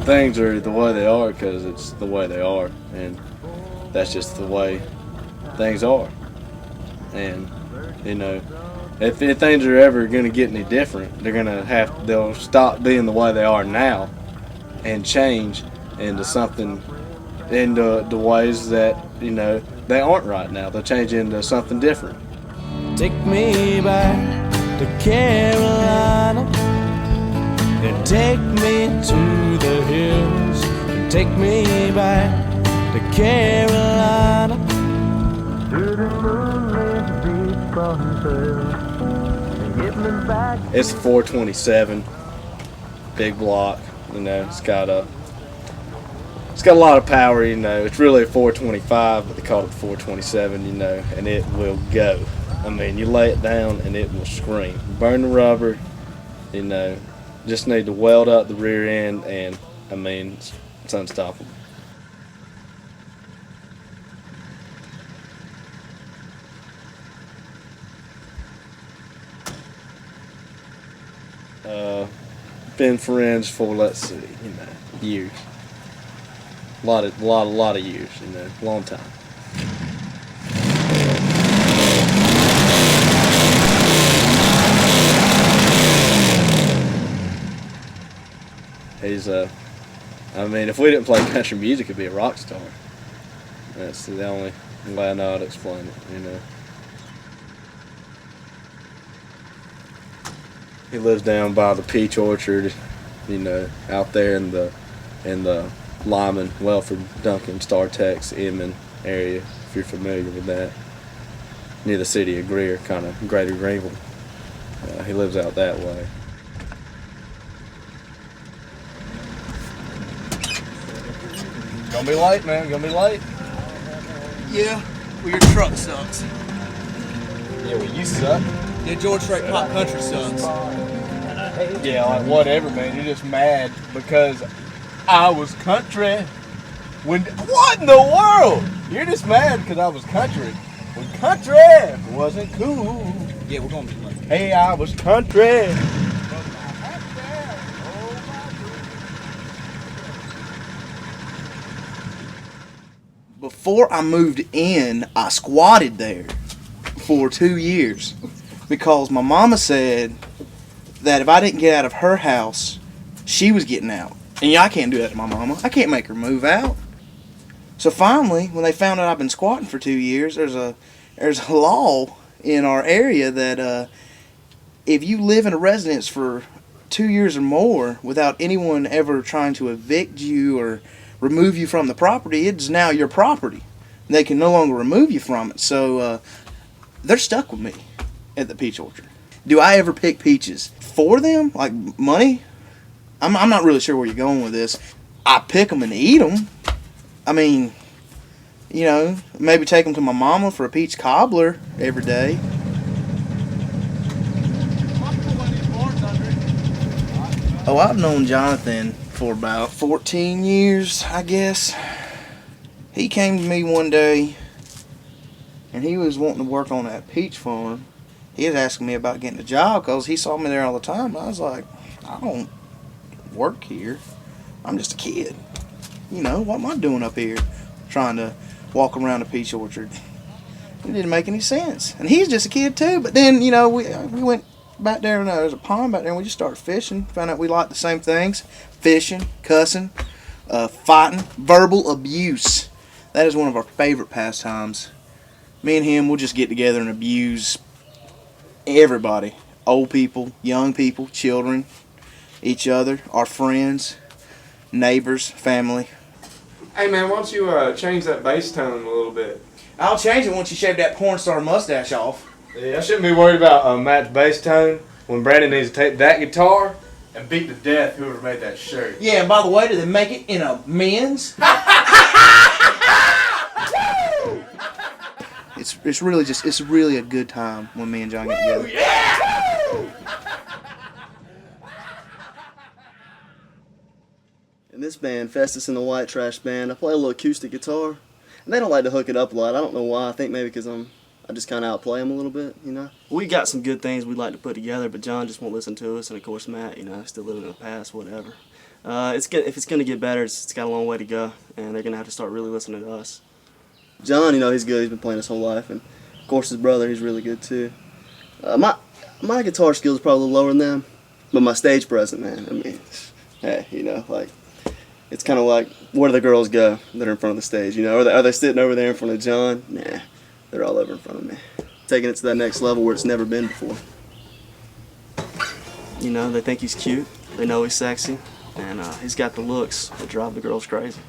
things are the way they are because it's the way they are, and that's just the way things are. And you know, if things are ever going to get any different, they'll stop being the way they are now and change into something into the ways that they aren't right now. They'll change into something different. Take me back to Carolina and take me to the hills and take me back to Carolina. Through the moonlit deep trail and get me back. It's a 427, big block. It's got a lot of power. It's really a 425, but they call it the 427. And it will go. I mean, you lay it down and it will scream. Burn the rubber. Just need to weld up the rear end, and I mean, it's unstoppable. Been friends for, let's see, years. A lot of years, long time. He's I mean, if we didn't play country music, he'd be a rock star. That's the only way I know how to explain it, He lives down by the peach orchard, out there in the Lyman, Welford, Duncan, Startex, Inman area, if you're familiar with that. Near the city of Greer, kind of Greater Greenville. He lives out that way. Gonna be late, man. Gonna be late. Yeah, well, your truck sucks. Yeah, well, you suck. Yeah, George Strait Pop Country sucks. Yeah, like whatever, man. You're just mad because I was country. What in the world? You're just mad because I was country. When country wasn't cool. Yeah, we're gonna be late. Hey, I was country. Before I moved in, I squatted there for 2 years because my mama said that if I didn't get out of her house, she was getting out. And I can't do that to my mama. I can't make her move out. So finally, when they found out I've been squatting for 2 years, there's a law in our area that if you live in a residence for 2 years or more without anyone ever trying to evict you or remove you from the property, it's now your property. They can no longer remove you from it. So they're stuck with me at the peach orchard. Do I ever pick peaches for them? Like money? I'm not really sure where you're going with this. I pick them and eat them. I mean, maybe take them to my mama for a peach cobbler every day. Oh, I've known Jonathan for about 14 years, I guess. He came to me one day, and he was wanting to work on that peach farm. He was asking me about getting a job because he saw me there all the time. I was like, I don't work here. I'm just a kid. What am I doing up here trying to walk around a peach orchard? It didn't make any sense. And he's just a kid too. But then, we went back there and there's a pond back there and we just started fishing. Found out we liked the same things. Fishing, cussing, fighting, verbal abuse. That is one of our favorite pastimes. Me and him, we'll just get together and abuse everybody. Old people, young people, children, each other, our friends, neighbors, family. Hey man, why don't you change that bass tone a little bit? I'll change it once you shave that porn star mustache off. Yeah, I shouldn't be worried about Matt's bass tone when Brandon needs to take that guitar and beat to death whoever made that shirt. Yeah, and by the way, do they make it in a men's? It's really a good time when me and John get together. Yeah! In this band, Festus and the White Trash Band, I play a little acoustic guitar. And they don't like to hook it up a lot. I don't know why. I think maybe because I'm I just kind of outplay him a little bit, you know. We got some good things we'd like to put together, but John just won't listen to us, and of course Matt, you know, still living in the past, whatever. If it's gonna get better, it's got a long way to go, and they're gonna have to start really listening to us. John, you know, he's good. He's been playing his whole life, and of course his brother, he's really good too. My guitar skills are probably a little lower than them, but my stage presence, man, I mean, hey, you know, like, it's kind of like, where do the girls go that are in front of the stage, you know? Are they sitting over there in front of John? Nah, they're all over in front of me. Taking it to that next level where it's never been before. You know, they think he's cute, they know he's sexy, and he's got the looks that drive the girls crazy.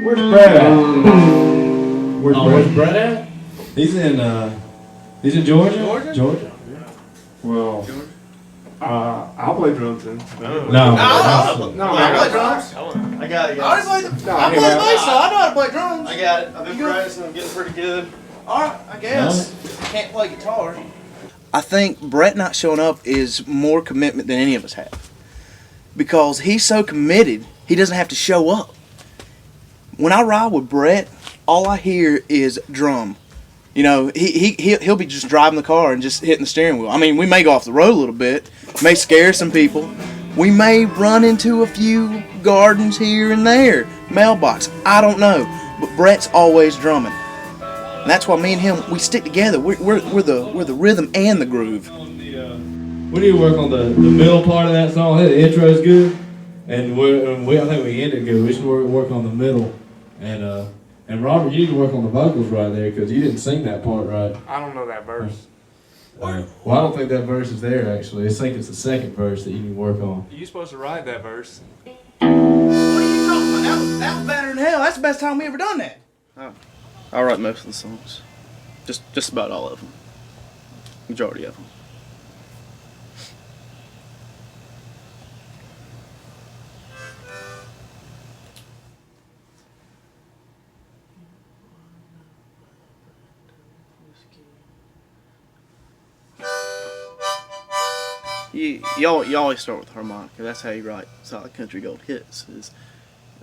Where's Brad at? Where's Brad at? He's in Georgia? Georgia? Well, I'll play drums then. No. I play drums. I got it, I guys. play the bass, so I know how to play drums. I got it. I've been practicing. I'm getting pretty good. Alright, I guess. Can't play guitar. I think Brett not showing up is more commitment than any of us have. Because he's so committed, he doesn't have to show up. When I ride with Brett, all I hear is drum. You know, he'll be just driving the car and just hitting the steering wheel. I mean, we may go off the road a little bit, may scare some people. We may run into a few gardens here and there, mailbox, I don't know. But Brett's always drumming. And that's why me and him, we stick together. We're the rhythm and the groove. We need to work on the middle part of that song. The intro's good, and I think we ended good. We should work on the middle, and Robert, you need to work on the vocals right there because you didn't sing that part right. I don't know that verse. Well, I don't think that verse is there actually. I think it's the second verse that you need to work on. You supposed to write that verse. What are you talking about? That was better than hell. That's the best time we ever done that. I write most of the songs. Just about all of them. Majority of them. You always start with harmonica. That's how you write solid country gold hits. Is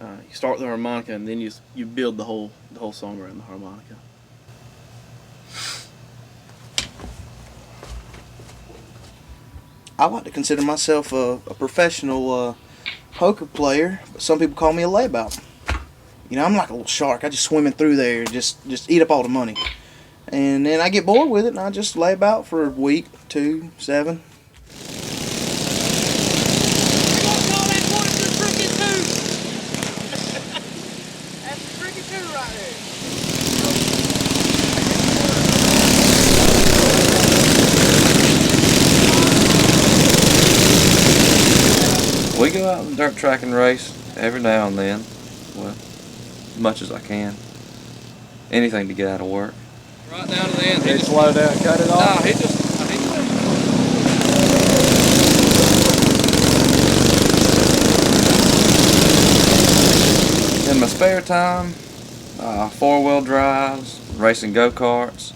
you start with the harmonica and then you build the whole song around the harmonica. I like to consider myself a professional poker player, but some people call me a layabout. You know, I'm like a little shark. I just swim in through there, just eat up all the money. And then I get bored with it, and I just lay about for a week, 2, 7. We go out on the dirt track and race every now and then. Well, as much as I can. Anything to get out of work. Right down to the end. They slow down, cut it off. Nah, he just. In my spare time, 4-wheel drives, racing go-karts,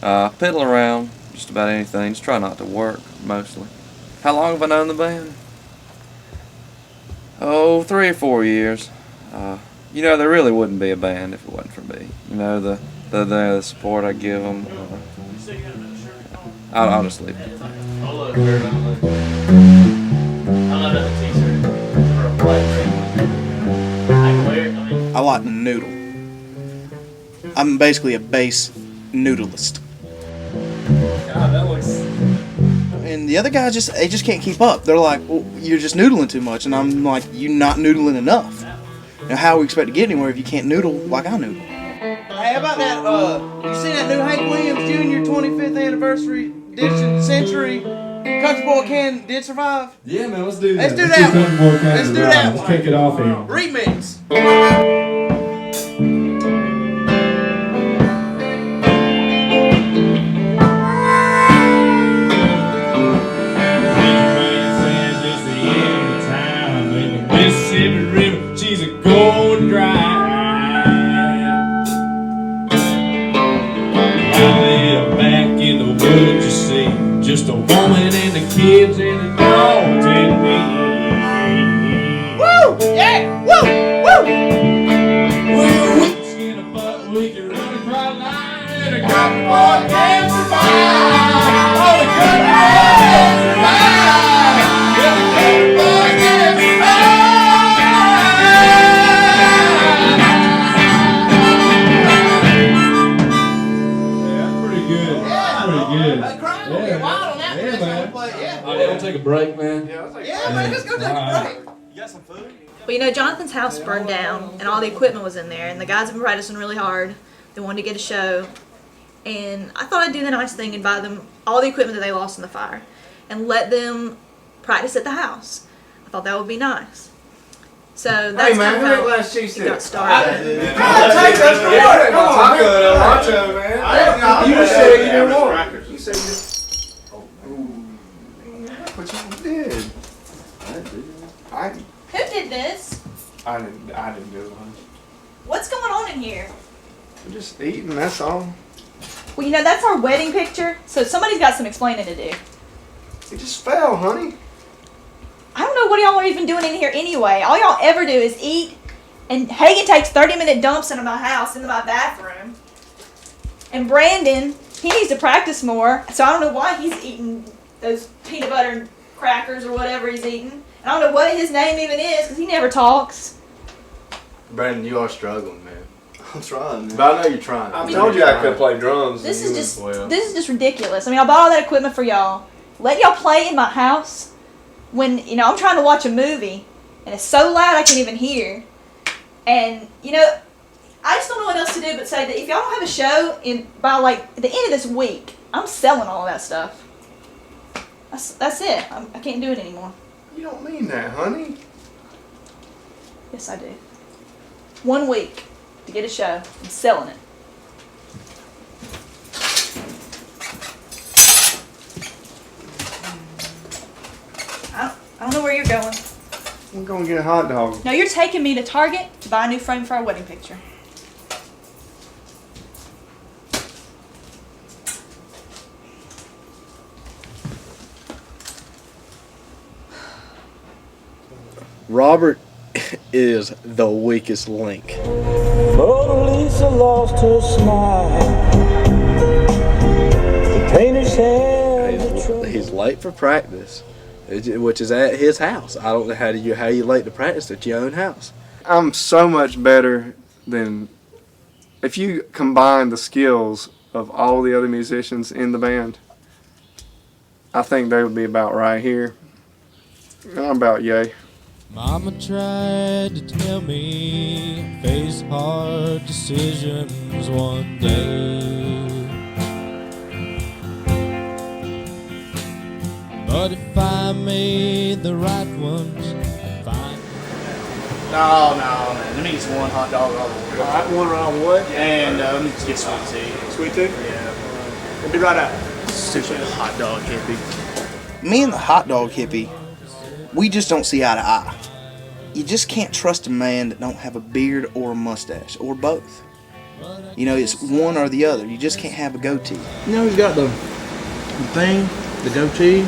piddle around, just about anything. Just try not to work, mostly. How long have I known the band? Oh, 3 or 4 years. You know, there really wouldn't be a band if it wasn't for me. You know, the support I give them. I'll just leave it. I like to noodle. I'm basically a bass noodleist. And the other guys just can't keep up. They're like, well, you're just noodling too much, and I'm like, you're not noodling enough. Now, how we expect to get anywhere if you can't noodle like I noodle? Hey, how about that? You see that new Hank Williams Jr. 25th anniversary edition century Country Boy Did Survive? Yeah, man, let's do that. Let's do that one. Let's do that Let's one. kick it off here. Remix. Mississippi River, she's a going dry. I live back take a break, man? Yeah, I was like, Man, let's go take a break. You got some food? Well, you know, Jonathan's house burned down, and all the equipment was in there, and the guys have been practicing really hard. They wanted to get a show, and I thought I'd do the nice thing and buy them all the equipment that they lost in the fire, and let them practice at the house. I thought that would be nice. So that's hey man, kind who of ate how last cheese it stick? got started. Take that from Come on, Taco man. You said you didn't want. You said you. What you did? Who did this? I didn't do it. What's going on in here? I'm just eating. That's all. Well, you know, that's our wedding picture, so somebody's got some explaining to do. It just fell, honey. I don't know what y'all are even doing in here anyway. All y'all ever do is eat, and Hagen takes 30-minute dumps into my house, into my bathroom. And Brandon, he needs to practice more, so I don't know why he's eating those peanut butter and crackers or whatever he's eating. And I don't know what his name even is, because he never talks. Brandon, you are struggling, man. I'm trying, man. But I know you're trying. I told you I could play drums. This and is you was- this is just ridiculous. I mean, I bought all that equipment for y'all. Let y'all play in my house when, you know, I'm trying to watch a movie and it's so loud I can't even hear. And, you know, I just don't know what else to do but say that if y'all don't have a show by like the end of this week, I'm selling all of that stuff. That's it. I can't do it anymore. You don't mean that, honey. Yes, I do. 1 week to get a show. I'm selling it. I don't know where you're going. I'm gonna get a hot dog. No, you're taking me to Target to buy a new frame for our wedding picture. Robert is the weakest link. Mona Lisa lost her smile. The painter's hand. He's late for practice, which is at his house. I don't know how you late to practice at your own house. I'm so much better than if you combine the skills of all the other musicians in the band. I think they would be about right here. I'm about yay. Mama tried to tell me I face hard decisions one day. But if I made the right ones, I'd find. No, man. Let me get some one hot dog all the way. All right, one round wood. And let me just get sweet tea. Sweet tea? Yeah. We'll be right out. Stupid hot dog hippie. Me and the hot dog hippie, we just don't see eye to eye. You just can't trust a man that don't have a beard or a mustache, or both. You know, it's one or the other. You just can't have a goatee. You know, he's got the thing, the goatee,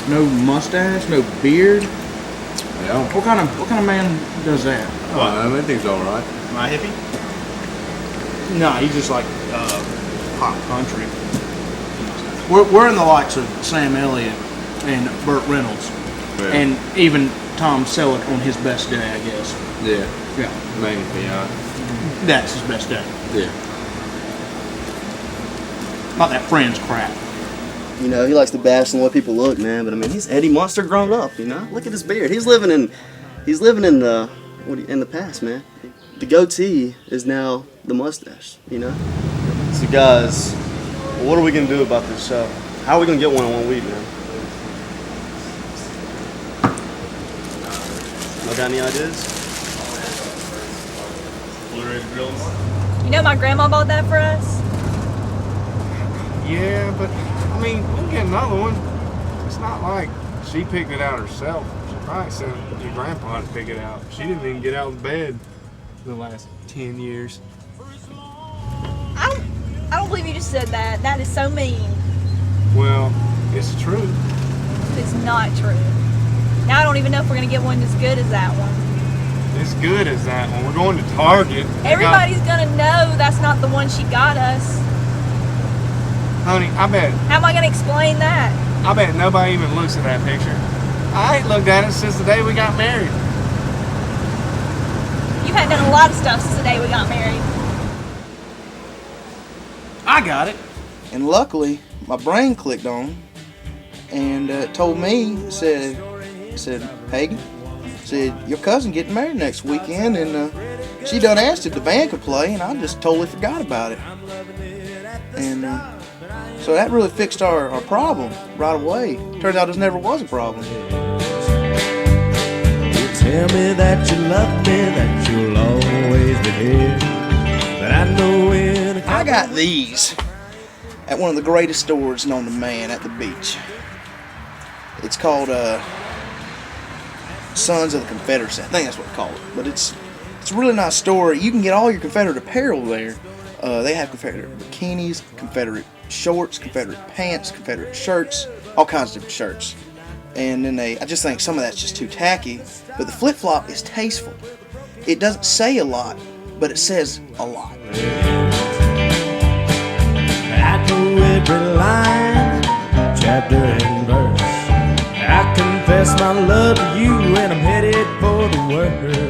no mustache, no beard. Yeah. What kind of man does that? Well, I think it's all right. My hippie? No, he's just like pop country. We're in the likes of Sam Elliott and Burt Reynolds, Yeah. and even Tom Selleck on his best day, I guess. Yeah. Yeah, Maybe, yeah. that's his best day. Yeah. Not that Friends crap. You know, he likes to bash on the way people look, man. But I mean, he's Eddie Munster grown up. You know, look at his beard. He's living in the in the past, man. The goatee is now the mustache. You know. So guys, what are we gonna do about this show? How are we gonna get one in 1 week, man? Y'all got any ideas? You know my grandma bought that for us? Yeah, but I mean, we'll get another one. It's not like she picked it out herself. She probably sent your grandpa to pick it out. She didn't even get out of bed the last 10 years. I don't believe you just said that. That is so mean. Well, it's true. It's not true. Now I don't even know if we're gonna get one as good as that one. As good as that one. We're going to Target. Everybody's gonna know that's not the one she got us. Honey, I bet How am I gonna explain that? nobody even looks at that picture. I ain't looked at it since the day we got married. You hadn't done a lot of stuff since the day we got married. I got it. And luckily, my brain clicked on, and told me, said, Hagen, said, your cousin getting married next weekend, and she done asked if the band could play, and I just totally forgot about it. And so that really fixed our problem right away. Turns out there never was a problem. You tell me that you love me, that you'll always be here. But I know in I got these at one of the greatest stores known to man at the beach. It's called Sons of the Confederacy. I think that's what they call it. But it's a really nice store. You can get all your Confederate apparel there. They have Confederate bikinis, Confederate shorts, Confederate pants, Confederate shirts, all kinds of different shirts. And then I just think some of that's just too tacky. But the flip-flop is tasteful. It doesn't say a lot, but it says a lot. I know every line, chapter and verse. I confess my love to you, and I'm headed for the world.